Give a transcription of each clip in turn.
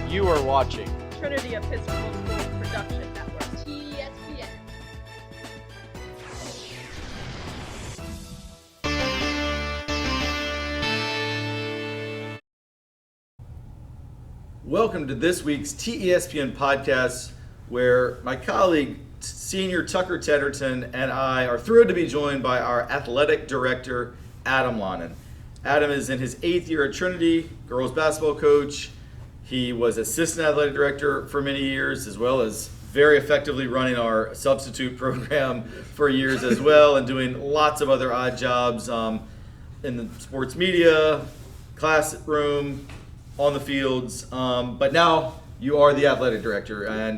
You are watching Trinity Episcopal School Production Network, TESPN. Welcome to this week's TESPN podcast, where my colleague, Senior Tucker Tedderton, and I are thrilled to be joined by our athletic director, Adam Lonon. Adam is in his 8th year at Trinity, girls basketball coach. He was assistant athletic director for many years, as well as very effectively running our substitute program for years as well, and doing lots of other odd jobs in the sports media, classroom, on the fields. But now you are the athletic director, and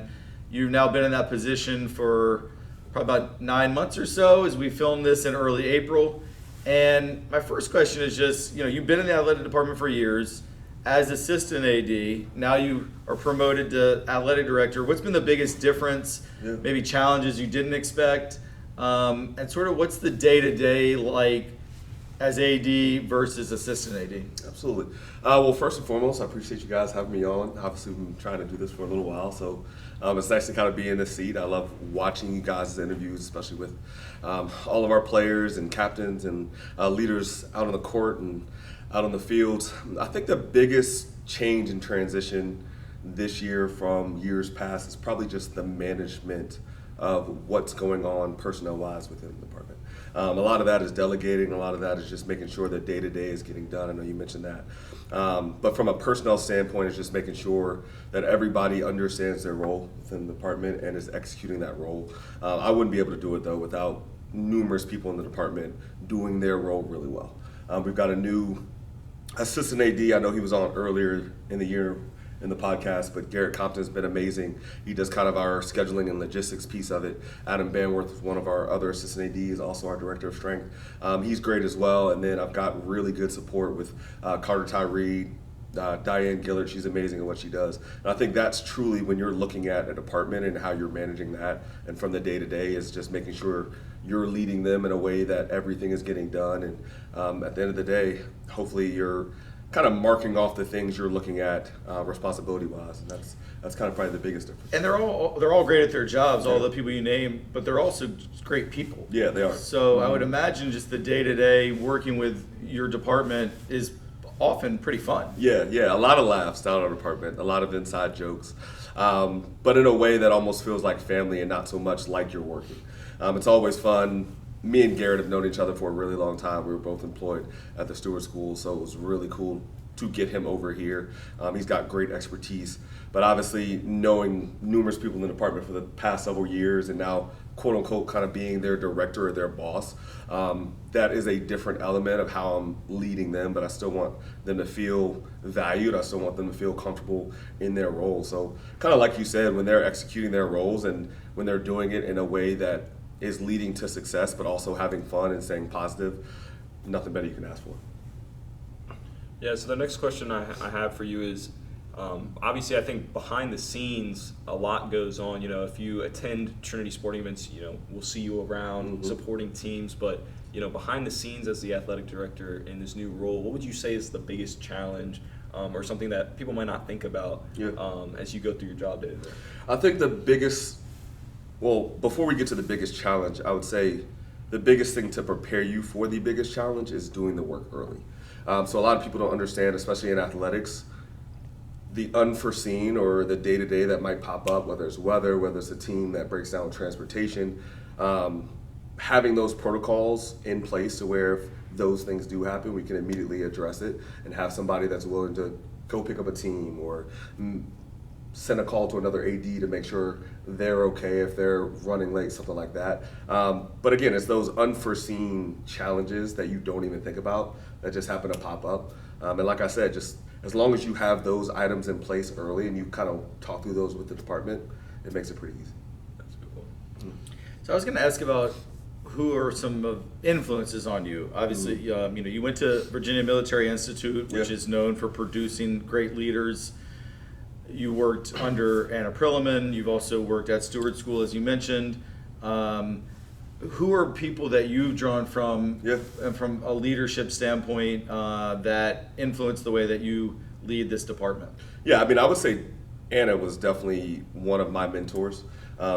you've now been in that position for probably about 9 months or so as we film this in early April. And my first question is just, you've been in the athletic department for years as assistant AD. Now you are promoted to athletic director. What's been the biggest difference, maybe challenges you didn't expect, and sort of what's the day-to-day like as AD versus assistant AD? Absolutely. Well, first and foremost, I appreciate you guys having me on. Obviously, we've been trying to do this for a little while, so it's nice to kind of be in this seat. I love watching you guys' interviews, especially with all of our players and captains and leaders out on the court and out on the field. I think the biggest change and transition this year from years past is probably just the management of what's going on personnel-wise within the department. A lot of that is delegating. A lot of that is just making sure that day-to-day is getting done. I know you mentioned that. But from a personnel standpoint, it's just making sure that everybody understands their role within the department and is executing that role. I wouldn't be able to do it, though, without numerous people in the department doing their role really well. We've got a new assistant AD. I know he was on earlier in the year in the podcast, but Garrett Compton's been amazing. He does kind of our scheduling and logistics piece of it. Adam Banworth is one of our other assistant ADs, also our director of strength. He's great as well. And then I've got really good support with Carter Tyree, Diane Gillard. She's amazing at what she does. And I think that's truly when you're looking at a department and how you're managing that, and from the day-to-day is just making sure you're leading them in a way that everything is getting done. And at the end of the day, hopefully you're kind of marking off the things you're looking at responsibility-wise, and that's kind of probably the biggest difference. And they're all great at their jobs, all the people you name, but they're also just great people. Yeah, they are. So I would imagine just the day-to-day working with your department is often pretty fun. Yeah, a lot of laughs down our department, a lot of inside jokes, but in a way that almost feels like family and not so much like you're working. It's always fun. Me and Garrett have known each other for a really long time. We were both employed at the Stewart School, so it was really cool to get him over here. He's got great expertise, but obviously knowing numerous people in the department for the past several years and now quote unquote kind of being their director or their boss, that is a different element of how I'm leading them, but I still want them to feel valued. I still want them to feel comfortable in their role. So kind of like you said, when they're executing their roles and when they're doing it in a way that is leading to success, but also having fun and staying positive, nothing better you can ask for. Yeah, so the next question I have for you is, obviously I think behind the scenes a lot goes on. If you attend Trinity sporting events, we'll see you around supporting teams, but behind the scenes as the athletic director in this new role, what would you say is the biggest challenge or something that people might not think about as you go through your job day to day? I think the biggest, well, before we get to the biggest challenge, I would say the biggest thing to prepare you for the biggest challenge is doing the work early. So a lot of people don't understand, especially in athletics, the unforeseen or the day-to-day that might pop up, whether it's weather, whether it's a team that breaks down transportation, having those protocols in place to where if those things do happen, we can immediately address it and have somebody that's willing to go pick up a team or send a call to another AD to make sure they're okay if they're running late, something like that. But again, it's those unforeseen challenges that you don't even think about that just happen to pop up. And like I said, just as long as you have those items in place early and you kind of talk through those with the department, it makes it pretty easy. That's cool. So I was going to ask about who are some influences on you. Obviously, you went to Virginia Military Institute, which is known for producing great leaders. You worked under Anna Prilliman. You've also worked at Stewart School, as you mentioned. Who are people that you've drawn from a leadership standpoint that influence the way that you lead this department? Yeah, I mean, I would say Anna was definitely one of my mentors.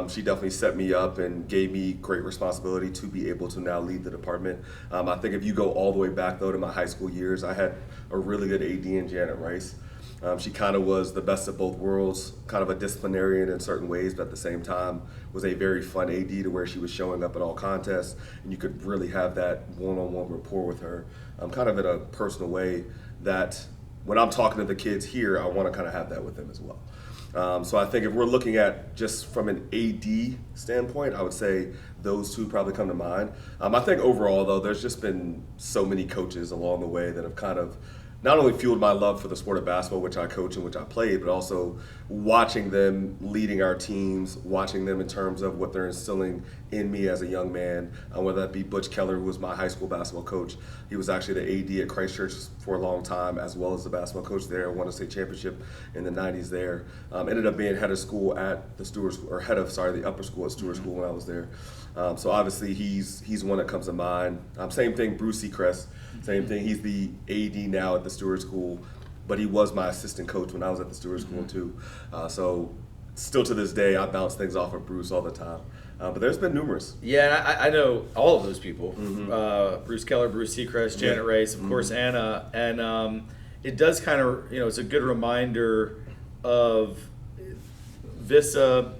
She definitely set me up and gave me great responsibility to be able to now lead the department. I think if you go all the way back though to my high school years, I had a really good AD in Janet Rice. She kind of was the best of both worlds, kind of a disciplinarian in certain ways, but at the same time was a very fun AD to where she was showing up at all contests, and you could really have that one-on-one rapport with her, kind of in a personal way that when I'm talking to the kids here, I want to kind of have that with them as well. So I think if we're looking at just from an AD standpoint, I would say those two probably come to mind. I think overall, though, there's just been so many coaches along the way that have kind of not only fueled my love for the sport of basketball, which I coach and which I played, but also watching them leading our teams, watching them in terms of what they're instilling in me as a young man, whether that be Butch Keller, who was my high school basketball coach. He was actually the AD at Christchurch for a long time, as well as the basketball coach there, won a state championship in the 90s there. Ended up being head of school at the Stewart, or the upper school at Stewart School when I was there. So obviously he's one that comes to mind. Same thing, Bruce Seacrest. Same thing. He's the AD now at the Stewart School, but he was my assistant coach when I was at the Stewart School too. So still to this day, I bounce things off of Bruce all the time. But there's been numerous. Yeah, I know all of those people. Bruce Keller, Bruce Seacrest, Janet Rice, of course, Anna. And it does kind of, it's a good reminder of Vista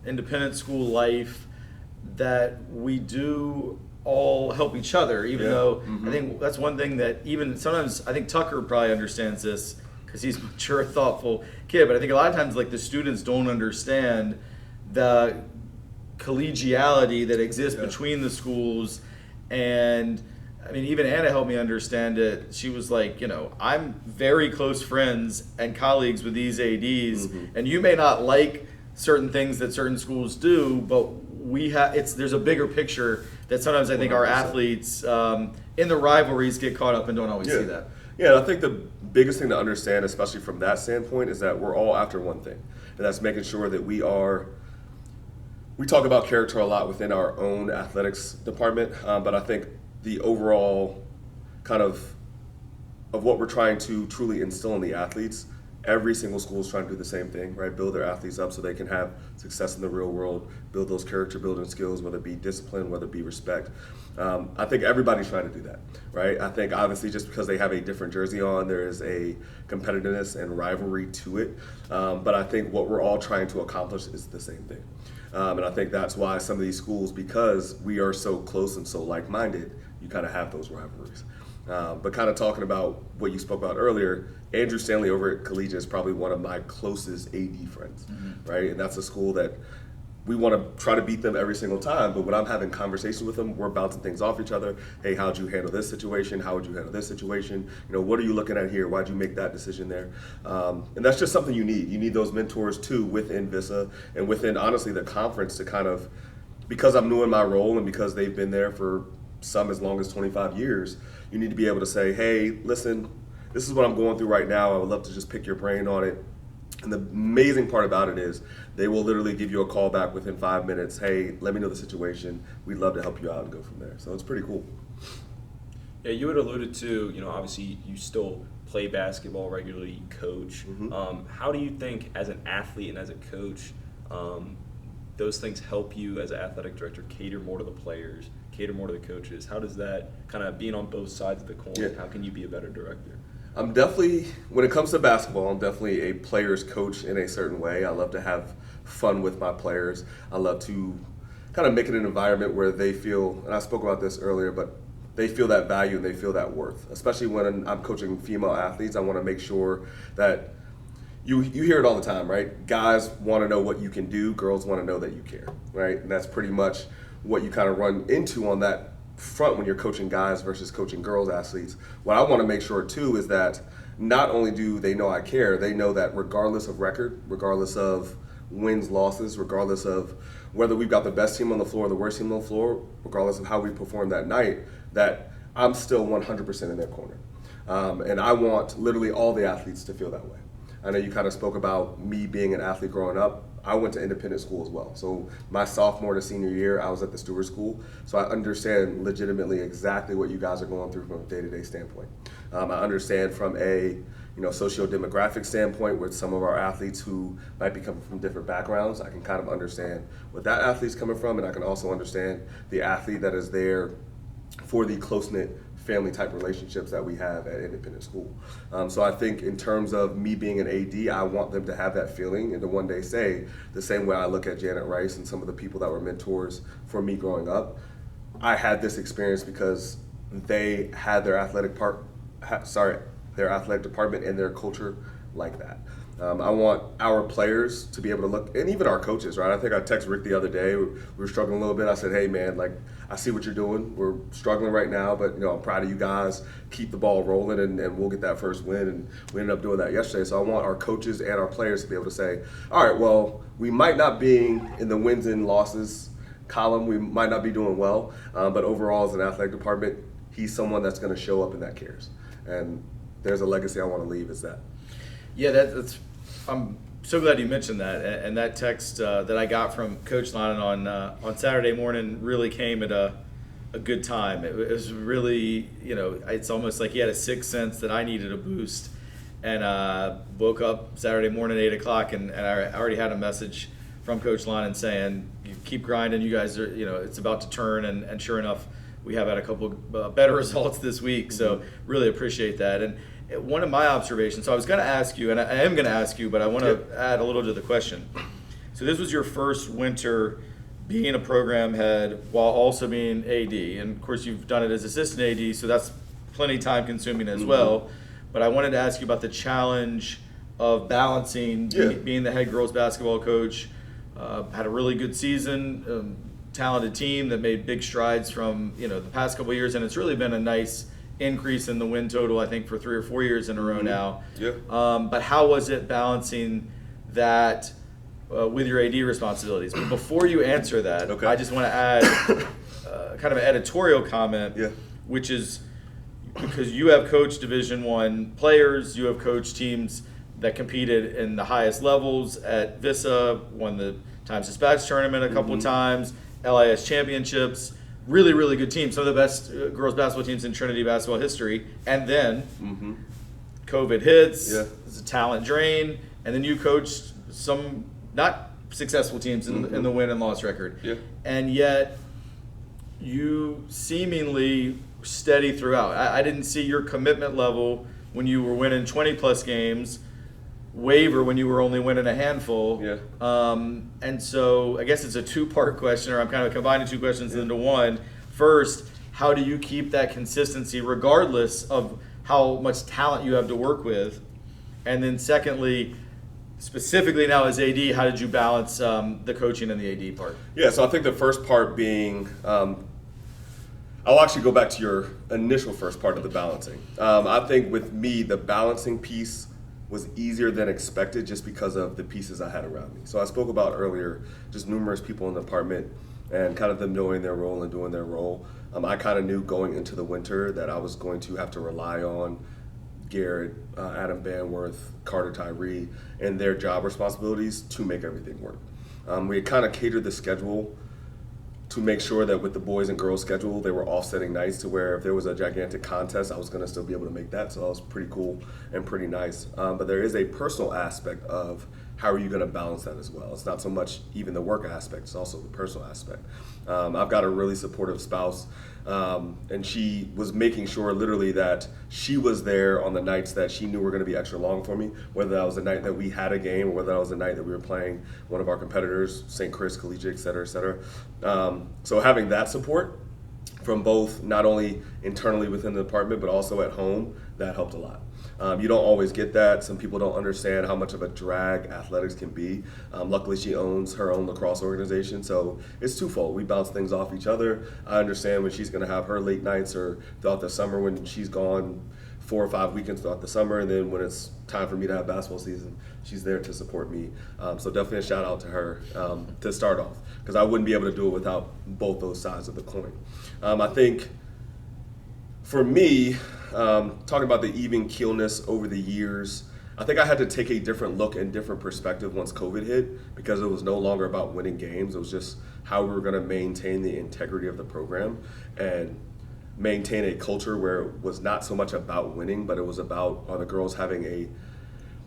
independent school life, that we do all help each other, even though I think that's one thing that even sometimes I think Tucker probably understands this because he's a mature, thoughtful kid, but I think a lot of times like the students don't understand the collegiality that exists between the schools. And I mean, even Anna helped me understand it. She was like, I'm very close friends and colleagues with these ADs, and you may not like certain things that certain schools do, but there's a bigger picture that sometimes I think 100%. Our athletes in the rivalries get caught up and don't always see that. Yeah, I think the biggest thing to understand, especially from that standpoint, is that we're all after one thing, and that's making sure that we talk about character a lot within our own athletics department, but I think the overall kind of what we're trying to truly instill in the athletes, every single school is trying to do the same thing, right? Build their athletes up so they can have success in the real world, build those character building skills, whether it be discipline, whether it be respect. I think everybody's trying to do that, right? I think obviously just because they have a different jersey on, there is a competitiveness and rivalry to it. But I think what we're all trying to accomplish is the same thing. And I think that's why some of these schools, because we are so close and so like-minded, you kind of have those rivalries. But kind of talking about what you spoke about earlier, Andrew Stanley over at Collegiate is probably one of my closest AD friends, right? And that's a school that we want to try to beat them every single time, but when I'm having conversations with them, we're bouncing things off each other. Hey, how'd you handle this situation? How would you handle this situation? What are you looking at here? Why'd you make that decision there? And that's just something you need. You need those mentors too within VISA and within, honestly, the conference to kind of, because I'm new in my role and because they've been there for some as long as 25 years, you need to be able to say, hey, listen, this is what I'm going through right now. I would love to just pick your brain on it. And the amazing part about it is they will literally give you a call back within 5 minutes. Hey, let me know the situation. We'd love to help you out and go from there. So it's pretty cool. Yeah, you had alluded to, obviously you still play basketball regularly, you coach. How do you think as an athlete and as a coach, those things help you as an athletic director cater more to the players, cater more to the coaches? How does that kind of being on both sides of the coin, how can you be a better director? I'm definitely, when it comes to basketball, I'm definitely a player's coach in a certain way. I love to have fun with my players. I love to kind of make it an environment where they feel, and I spoke about this earlier, but they feel that value and they feel that worth. Especially when I'm coaching female athletes, I want to make sure that you hear it all the time, right? Guys want to know what you can do, girls want to know that you care, right? And that's pretty much what you kind of run into on that front when you're coaching guys versus coaching girls athletes. What I want to make sure too is that not only do they know I care, they know that regardless of record, regardless of wins, losses, regardless of whether we've got the best team on the floor or the worst team on the floor, regardless of how we perform that night, that I'm still 100% in their corner. And I want literally all the athletes to feel that way. I know you kind of spoke about me being an athlete growing up. I went to independent school as well. So my sophomore to senior year, I was at the Stewart School. So I understand legitimately exactly what you guys are going through from a day-to-day standpoint. I understand from a socio-demographic standpoint with some of our athletes who might be coming from different backgrounds. I can kind of understand what that athlete's coming from, and I can also understand the athlete that is there for the close-knit family type relationships that we have at independent school. So I think in terms of me being an AD, I want them to have that feeling and to one day say the same way I look at Janet Rice and some of the people that were mentors for me growing up. I had this experience because they had their athletic department and their culture like that. I want our players to be able to look, and even our coaches, right? I think I texted Rick the other day. We were struggling a little bit. I said, hey, man, like, I see what you're doing. We're struggling right now, but, I'm proud of you guys. Keep the ball rolling, and we'll get that first win. And we ended up doing that yesterday. So I want our coaches and our players to be able to say, all right, well, we might not be in the wins and losses column. We might not be doing well, but overall as an athletic department, he's someone that's going to show up and that cares. And there's a legacy I want to leave is that. Yeah, that's. I'm so glad you mentioned that, and that text that I got from Coach Lonon on Saturday morning really came at a good time. It was really, it's almost like he had a sixth sense that I needed a boost, and woke up Saturday morning 8 o'clock, and I already had a message from Coach Lonon saying, "You keep grinding. You guys are, it's about to turn," and sure enough, we have had a couple better results this week. So really appreciate that. And one of my observations, so I was going to ask you, and I am going to ask you, but I want to add a little to the question. So this was your first winter being a program head while also being AD. And of course, you've done it as assistant AD, so that's plenty time consuming as well. But I wanted to ask you about the challenge of balancing being the head girls basketball coach. Had a really good season, talented team that made big strides from the past couple of years, and it's really been a nice increase in the win total, I think, for 3 or 4 years in a row now. Yeah. But how was it balancing that with your AD responsibilities? But before you answer that, I just want to add kind of an editorial comment, which is because you have coached Division I players, you have coached teams that competed in the highest levels at Vista, won the Times Dispatch tournament a couple of times, LIS championships. Really, really good team. Some of the best girls basketball teams in Trinity basketball history. And then COVID hits. It's a talent drain. And then you coached some not successful teams in the win and loss record. And yet you seemingly steady throughout. I didn't see your commitment level when you were winning 20-plus games waver when you were only winning a handful. And so I guess it's a two-part question, or I'm kind of combining two questions into one. First, how do you keep that consistency regardless of how much talent you have to work with? And then secondly, specifically now as AD, how did you balance the coaching and the AD part? So I think the first part being, I'll actually go back to your initial first part of the balancing. I think with me, the balancing piece was easier than expected just because of the pieces I had around me. So I spoke about earlier just numerous people in the department and kind of them knowing their role and doing their role. I kind of knew going into the winter that I was going to have to rely on Garrett, Adam Banworth, Carter Tyree, and their job responsibilities to make everything work. We had kind of catered the schedule to make sure that with the boys and girls schedule, they were offsetting nights to where if there was a gigantic contest, I was going to still be able to make that. So that was pretty cool and pretty nice. But there is a personal aspect of how are you going to balance that as well. It's not so much even the work aspect, it's also the personal aspect. I've got a really supportive spouse, and she was making sure literally that she was there on the nights that she knew were going to be extra long for me, whether that was the night that we had a game or whether that was the night that we were playing one of our competitors, St. Chris, Collegiate, et cetera, et cetera. So having that support from both not only internally within the department but also at home, that helped a lot. You don't always get that. Some people don't understand how much of a drag athletics can be. Luckily, she owns her own lacrosse organization, so it's twofold. We bounce things off each other. I understand when she's going to have her late nights or throughout the summer when she's gone 4 or 5 weekends throughout the summer, and then when it's time for me to have basketball season, she's there to support me. So definitely a shout out to her to start off, because I wouldn't be able to do it without both those sides of the coin. I think for me, talking about the even keelness over the years, I think I had to take a different look and different perspective once COVID hit, because it was no longer about winning games. It was just how we were going to maintain the integrity of the program and maintain a culture where it was not so much about winning, but it was about, are the girls having a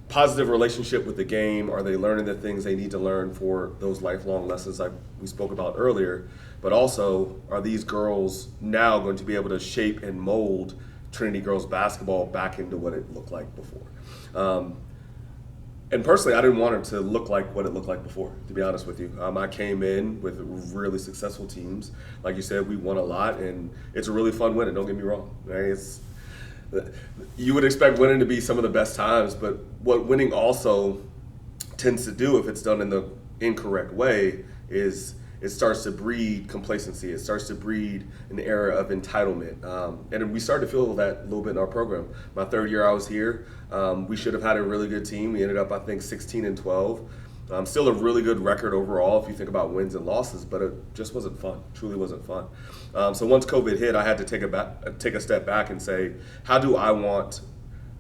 positive relationship with the game? Are they learning the things they need to learn for those lifelong lessons like we spoke about earlier? But also, are these girls now going to be able to shape and mold Trinity girls basketball back into what it looked like before? And personally, I didn't want it to look like what it looked like before, to be honest with you. I came in with really successful teams. Like you said, we won a lot, and it's a really fun winning, don't get me wrong. Right? You would expect winning to be some of the best times, but what winning also tends to do, if it's done in the incorrect way, is it starts to breed complacency. It starts to breed an era of entitlement. And we started to feel that a little bit in our program. My third year I was here, we should have had a really good team. We ended up, I think, 16-12. Still a really good record overall if you think about wins and losses, but it just wasn't fun. Truly wasn't fun. So once COVID hit, I had to take a step back and say, how do I want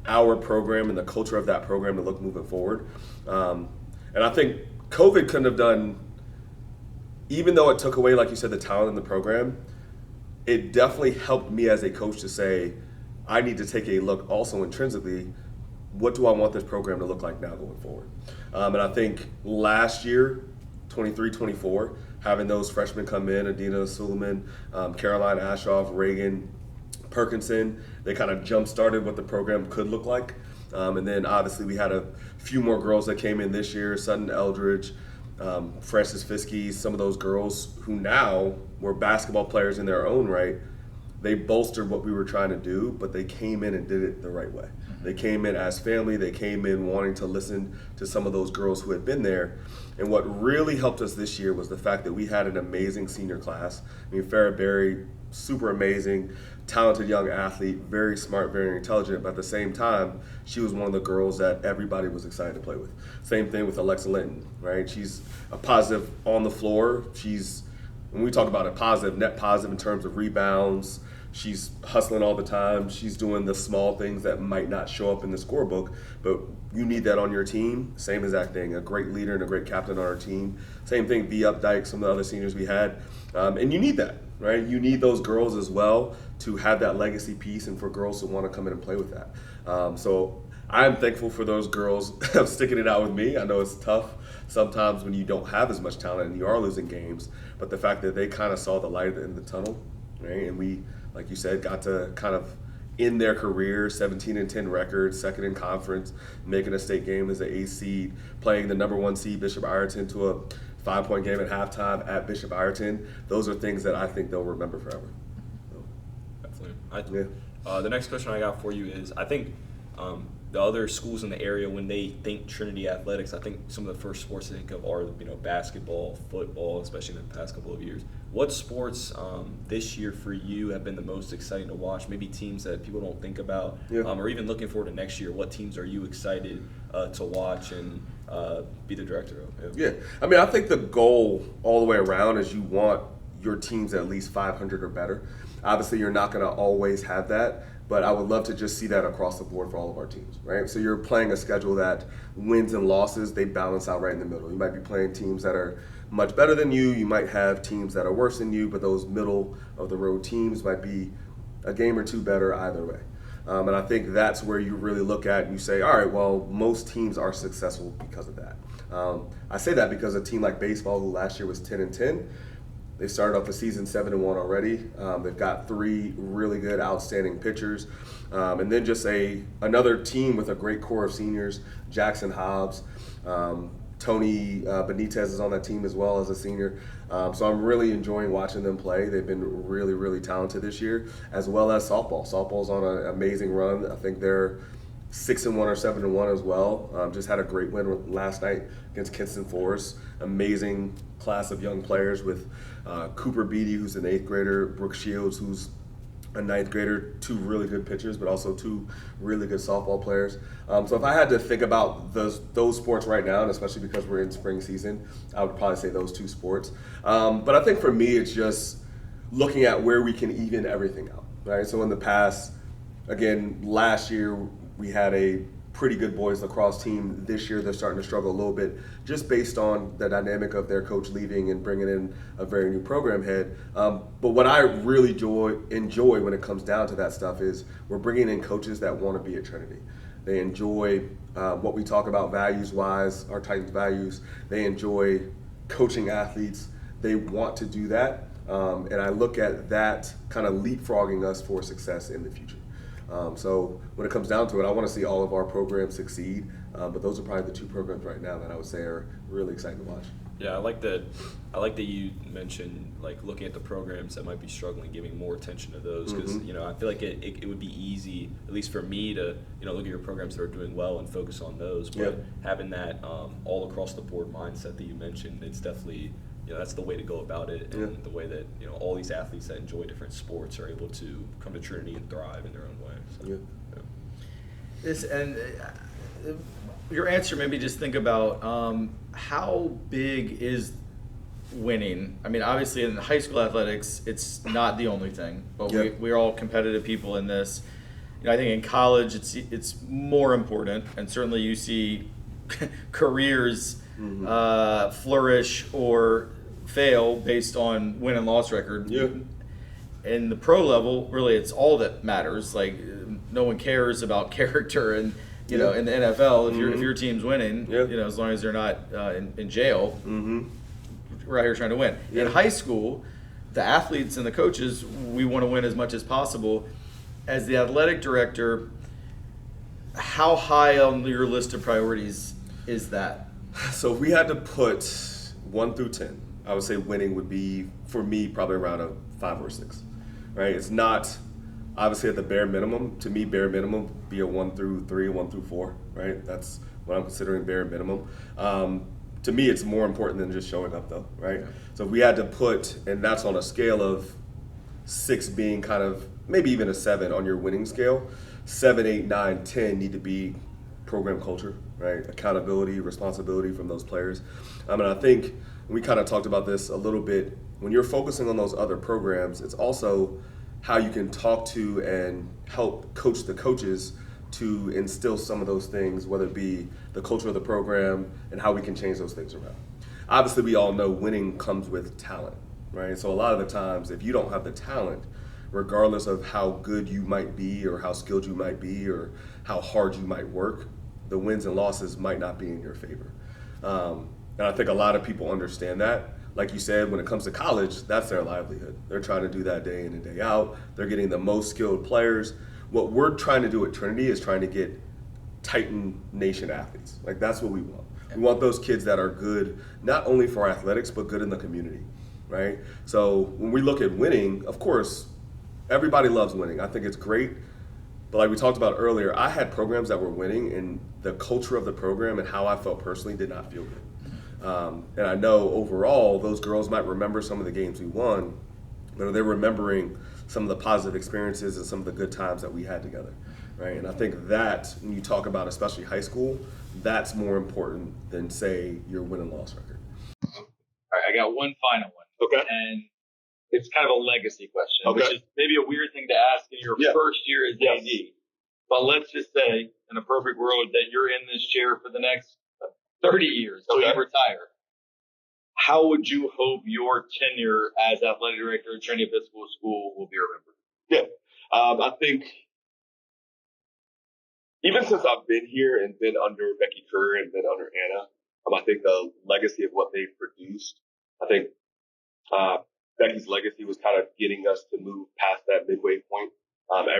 our program and the culture of that program to look moving forward? And I think COVID couldn't have done, even though it took away, like you said, the talent in the program, it definitely helped me as a coach to say, I need to take a look also intrinsically, what do I want this program to look like now going forward? And I think last year, 23-24, having those freshmen come in, Adina Suleiman, Caroline Ashoff, Reagan Perkinson, they kind of jump-started what the program could look like. And then obviously we had a few more girls that came in this year, Sutton Eldridge, Francis Fiske, some of those girls who now were basketball players in their own right. They bolstered what we were trying to do, but they came in and did it the right way. They came in as family. They came in wanting to listen to some of those girls who had been there. And what really helped us this year was the fact that we had an amazing senior class. I mean, Farrah Berry, super amazing, talented young athlete, very smart, very intelligent, but at the same time, she was one of the girls that everybody was excited to play with. Same thing with Alexa Linton, right? She's a positive on the floor. When we talk about a positive, net positive in terms of rebounds, she's hustling all the time. She's doing the small things that might not show up in the scorebook, but you need that on your team. Same exact thing, a great leader and a great captain on our team. Same thing, V. Updike, some of the other seniors we had. And you need that, right? You need those girls as well to have that legacy piece and for girls to want to come in and play with that. So I'm thankful for those girls sticking it out with me. I know it's tough sometimes when you don't have as much talent and you are losing games, but the fact that they kind of saw the light at the end of the tunnel, right? And we, like you said, got to kind of end their career, 17-10 record, second in conference, making a state game as an 8th seed, playing the number 1 seed Bishop Ireton to a 5-point game at halftime at Bishop Ireton. Those are things that I think they'll remember forever. So, Definitely. The next question I got for you is, I think the other schools in the area, when they think Trinity athletics, I think some of the first sports they think of are, basketball, football, especially in the past couple of years. What sports this year for you have been the most exciting to watch? Maybe teams that people don't think about, or even looking forward to next year. What teams are you excited to watch and be the director of? Yeah, I mean, I think the goal all the way around is you want your teams at least 500 or better. Obviously, you're not going to always have that, but I would love to just see that across the board for all of our teams, right? So you're playing a schedule that wins and losses, they balance out right in the middle. You might be playing teams that are much better than you. You might have teams that are worse than you, but those middle of the road teams might be a game or two better either way. And I think that's where you really look at and you say, all right, well, most teams are successful because of that. I say that because a team like baseball, who last year was 10-10, they started off the season 7-1 already. They've got 3 really good, outstanding pitchers. And then just another team with a great core of seniors, Jackson Hobbs. Tony Benitez is on that team as well as a senior. So I'm really enjoying watching them play. They've been really, really talented this year, as well as softball. Softball's on an amazing run. I think they're 6-1 or 7-1 as well. Just had a great win last night against Kinston Forest. Amazing class of young players with Cooper Beatty, who's an 8th grader, Brooke Shields, who's a 9th grader, 2 really good pitchers, but also 2 really good softball players. So if I had to think about those sports right now, and especially because we're in spring season, I would probably say those 2 sports. But I think for me, it's just looking at where we can even everything out, right? So in the past, again, last year, we had a pretty good boys lacrosse team. This year they're starting to struggle a little bit just based on the dynamic of their coach leaving and bringing in a very new program head. But what I really enjoy when it comes down to that stuff is we're bringing in coaches that want to be at Trinity. They enjoy what we talk about values-wise, our Titans values. They enjoy coaching athletes. They want to do that. And I look at that kind of leapfrogging us for success in the future. So when it comes down to it, I want to see all of our programs succeed. But those are probably the two programs right now that I would say are really exciting to watch. Yeah, I like that. I like that you mentioned like looking at the programs that might be struggling, giving more attention to those because I feel like it would be easy, at least for me, to look at your programs that are doing well and focus on those. But having that all across the board mindset that you mentioned, it's definitely that's the way to go about it, and the way that all these athletes that enjoy different sports are able to come to Trinity and thrive in their own way. So, This and your answer made me just think about how big is winning. I mean, obviously in high school athletics, it's not the only thing, but we're all competitive people in this. I think in college it's more important, and certainly you see careers flourish or fail based on win and loss record. In the pro level, really, it's all that matters. Like no one cares about character, and in the NFL, if your team's winning, as long as they're not in jail, we're out here trying to win. In high school, the athletes and the coaches, we want to win as much as possible. As the athletic director, how high on your list of priorities is that? So if we had to put 1 through 10, I would say winning would be, for me, probably around a 5 or 6, right? It's not obviously at the bare minimum. To me, bare minimum would be a 1 through 3, 1 through 4, right? That's what I'm considering bare minimum. To me, it's more important than just showing up, though, right? So if we had to put, and that's on a scale of 6 being kind of maybe even a 7 on your winning scale, 7, 8, 9, 10 need to be program culture, right? Accountability, responsibility from those players. And I think we kind of talked about this a little bit. When you're focusing on those other programs, it's also how you can talk to and help coach the coaches to instill some of those things, whether it be the culture of the program and how we can change those things around. Obviously, we all know winning comes with talent, right? So a lot of the times, if you don't have the talent, regardless of how good you might be or how skilled you might be or how hard you might work, the wins and losses might not be in your favor. And I think a lot of people understand that. Like you said, when it comes to college, that's their livelihood. They're trying to do that day in and day out. They're getting the most skilled players. What we're trying to do at Trinity is trying to get Titan Nation athletes. Like that's what we want. We want those kids that are good, not only for athletics, but good in the community, right? So when we look at winning, of course, everybody loves winning. I think it's great. But like we talked about earlier, I had programs that were winning, and the culture of the program and how I felt personally did not feel good. And I know overall, those girls might remember some of the games we won, but they're remembering some of the positive experiences and some of the good times that we had together, right? And I think that when you talk about especially high school, that's more important than, say, your win and loss record. All right, I got one final one. Okay. And it's kind of a legacy question, which is maybe a weird thing to ask in your first year as AD. But let's just say, in a perfect world, that you're in this chair for the next 30 years, so you retire. How would you hope your tenure as athletic director at Trinity Episcopal School will be remembered? I think even since I've been here and been under Becky Kerr and been under Anna, I think the legacy of what they've produced, I think Becky's legacy was kind of getting us to move past that midway point.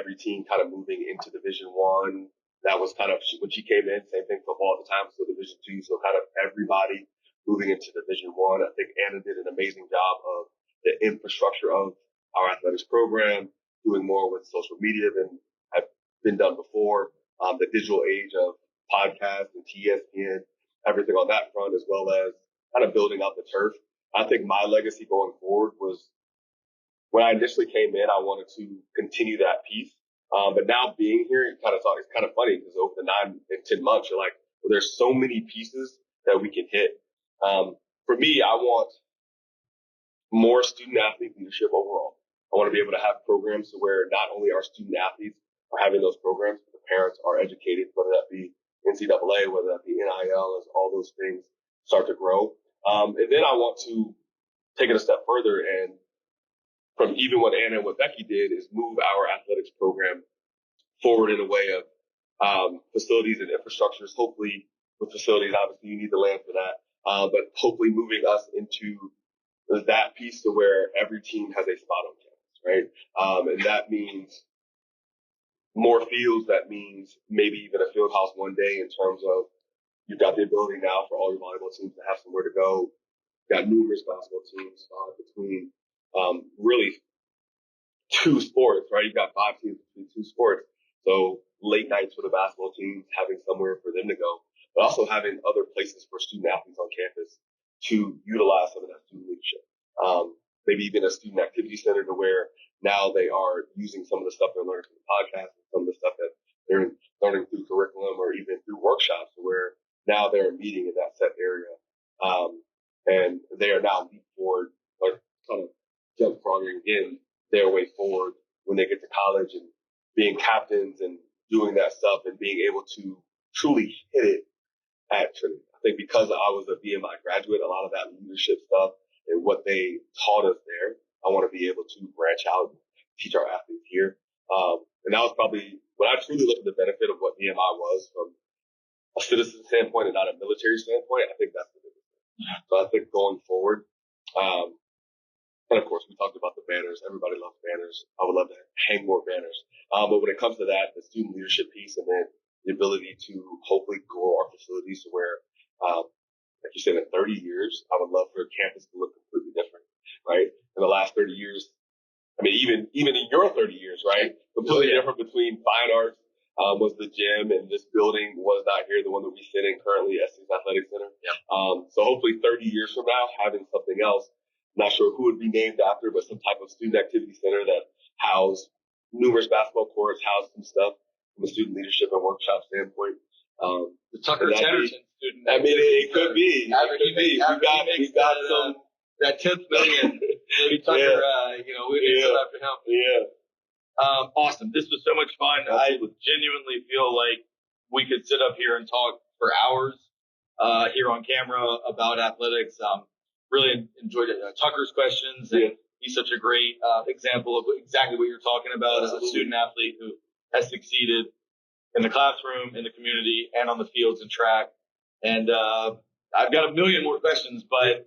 Every team kind of moving into Division I. That was kind of when she came in, same thing football at the time, so Division II. So kind of everybody moving into Division I. I think Anna did an amazing job of the infrastructure of our athletics program, doing more with social media than have been done before. The digital age of podcasts and TESPN, everything on that front, as well as kind of building out the turf. I think my legacy going forward was when I initially came in, I wanted to continue that piece. But now being here, it's kind of funny because over the 9 and 10 months, you're like, well, there's so many pieces that we can hit. For me, I want more student athlete leadership overall. I want to be able to have programs where not only our student athletes are having those programs, but the parents are educated, whether that be NCAA, whether that be NIL, as all those things start to grow. And then I want to take it a step further, and from even what Anna and what Becky did, is move our athletics program forward in a way of facilities and infrastructures. Hopefully, with facilities, obviously you need the land for that, but hopefully moving us into that piece to where every team has a spot on campus, right? And that means more fields. That means maybe even a field house one day, in terms of you've got the ability now for all your volleyball teams to have somewhere to go. You've got numerous basketball teams between really two sports, right? You've got 5 teams between 2 sports. So late nights for the basketball teams, having somewhere for them to go, but also having other places for student athletes on campus to utilize some of that student leadership. Maybe even a student activity center, to where now they are using some of the stuff they're learning from the podcast and some of the stuff that they're learning through curriculum or even through workshops, where now they're meeting in that set area. And they are now leap forward, or kind of jump frogging again their way forward when they get to college, and being captains and doing that stuff and being able to truly hit it at Trinity. I think because I was a BMI graduate, a lot of that leadership stuff and what they taught us there, I want to be able to branch out and teach our athletes here. And that was probably when I truly looked at the benefit of what BMI was from a citizen standpoint and not a military standpoint. I think that's the biggest thing. So I think going forward, and of course, we talked about the banners. Everybody loves banners. I would love to hang more banners. But when it comes to that, the student leadership piece, and then the ability to hopefully grow our facilities to where, like you said, in 30 years, I would love for campus to look completely different, right? In the last 30 years, I mean, even in your 30 years, right? Completely different between fine arts was the gym, and this building was not here, the one that we sit in currently, Essex Athletic Center. Yeah. So hopefully 30 years from now, having something else. Not sure who would be named after, but some type of student activity center that house numerous basketball courts, house some stuff from a student leadership and workshop standpoint. The Tucker Chatterton student. I mean, it could be. We've got some that 10th million. Maybe Tucker, we can go after him. Yeah. Awesome. This was so much fun. I genuinely feel like we could sit up here and talk for hours here on camera about athletics. Really enjoyed Tucker's questions, and he's such a great example of exactly what you're talking about as a student athlete who has succeeded in the classroom, in the community, and on the fields and track. And I've got a million more questions, but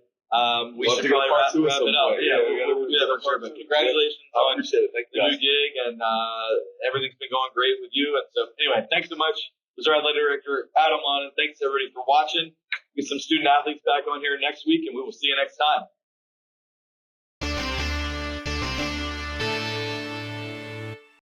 we should probably wrap it up. Yeah, we'll do that for sure. But congratulations on the new gig, and everything's been going great with you. And so, anyway, thanks so much. This is our athletic director, Adam Lonon. Thanks everybody for watching. Get some student athletes back on here next week, and we will see you next time.